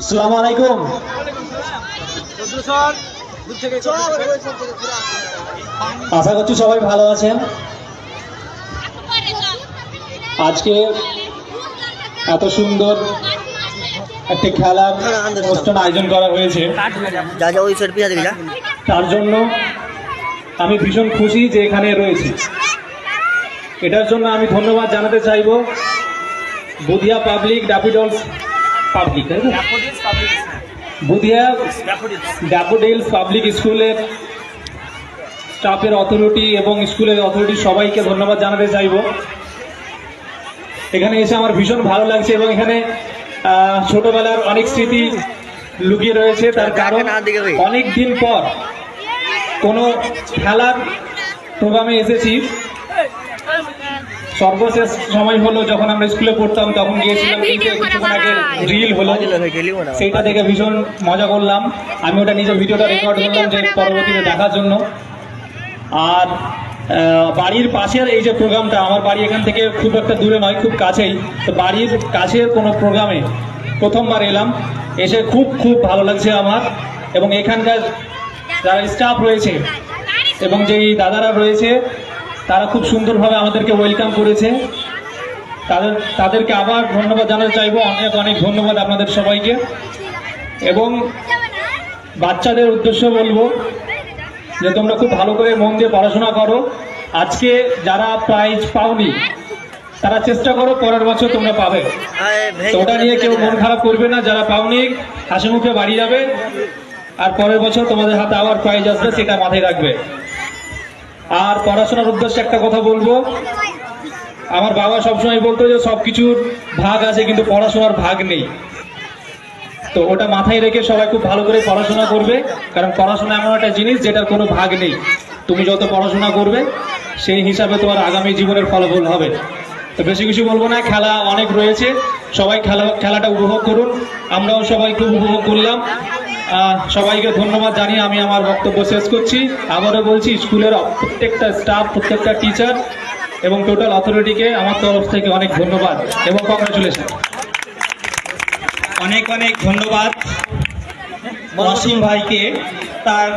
আসসালামু আলাইকুম। আশা করছি সবাই ভালো আছেন। আজকে এত সুন্দর একটি খেলার অনুষ্ঠান আয়োজন করা হয়েছে, তার জন্য আমি ভীষণ খুশি যে এখানে রয়েছি। এটার জন্য আমি ধন্যবাদ জানাতে চাইব Budhia public daffodils public Budhia daffodils public স্কুলের স্টাফের অথরিটি এবং স্কুলের অথরিটি সবাইকে ধন্যবাদ জানাতে চাইব। এখানে এসে আমার ভীষণ ভালো লাগছে এবং এখানে ছোটবেলার অনেক স্মৃতি লুকিয়ে রয়েছে। তার কারণ অনেক দিন পর কোনো খেলার প্রোগ্রামে এসেছি। সর্বশেষ সময় হলো যখন আমরা স্কুলে পড়তাম, তখন গিয়েছিলাম, কিছুক্ষণ আগে রিল হলো, সেইটা দেখে ভীষণ মজা করলাম। আমি ওটা নিজের ভিডিওটা রেকর্ড করলাম যে পরবর্তীতে দেখার জন্য। আর বাড়ির পাশের এই যে প্রোগ্রামটা, আমার বাড়ি এখান থেকে খুব একটা দূরে নয়, খুব কাছেই। তো বাড়ির কাছের কোনো প্রোগ্রামে প্রথমবার এলাম, এসে খুব খুব ভালো লাগছে আমার। এবং এখানকার যারা স্টাফ রয়েছে এবং যেই দাদারা রয়েছে, তারা খুব সুন্দরভাবে আমাদেরকে ওয়েলকাম করেছে। তাদেরকে আবার ধন্যবাদ জানাতে চাইবো, অনেক অনেক ধন্যবাদ আপনাদের সবাইকে। এবং বাচ্চাদের উদ্দেশ্যে বলবো যে তোমরা খুব ভালো করে মন দিয়ে পড়াশোনা করো। আজকে যারা প্রাইজ পাওনি তারা চেষ্টা করো পরের বছর তোমরা পাবে। তো ওটা নিয়ে কেউ মন খারাপ করবে না। যারা পাওনি হাসি মুখে বাড়ি যাবে, আর পরের বছর তোমাদের হাতে আবার প্রাইজ আসবে, সেটা মাথায় রাখবে। আর পড়াশোনার উদ্দেশ্যে একটা কথা বলবো, আমার বাবা সবসময় বলতো যে সবকিছুর ভাগ আছে কিন্তু পড়াশোনার ভাগ নেই। তো ওটা মাথায় রেখে সবাই খুব ভালো করে পড়াশোনা করবে, কারণ পড়াশোনা এমন একটা জিনিস যেটার কোনো ভাগ নেই। তুমি যত পড়াশোনা করবে সেই হিসাবে তোমার আগামী জীবনের ফলাফল হবে। তো বেশি কিছু বলবো না, খেলা অনেক রয়েছে, সবাই খেলাটা উপভোগ করুন। আমরাও সবাই খুব উপভোগ করলাম। সবাইকে ধন্যবাদ জানিয়ে আমি আমার বক্তব্য শেষ করছি। আবারও বলছি, স্কুলের প্রত্যেকটা স্টাফ, প্রত্যেকটা টিচার এবং টোটাল অথরিটিকে আমার তরফ থেকে অনেক ধন্যবাদ এবং কংগ্রাচুলেশন। অনেক অনেক ধন্যবাদ অসীম ভাইকে তার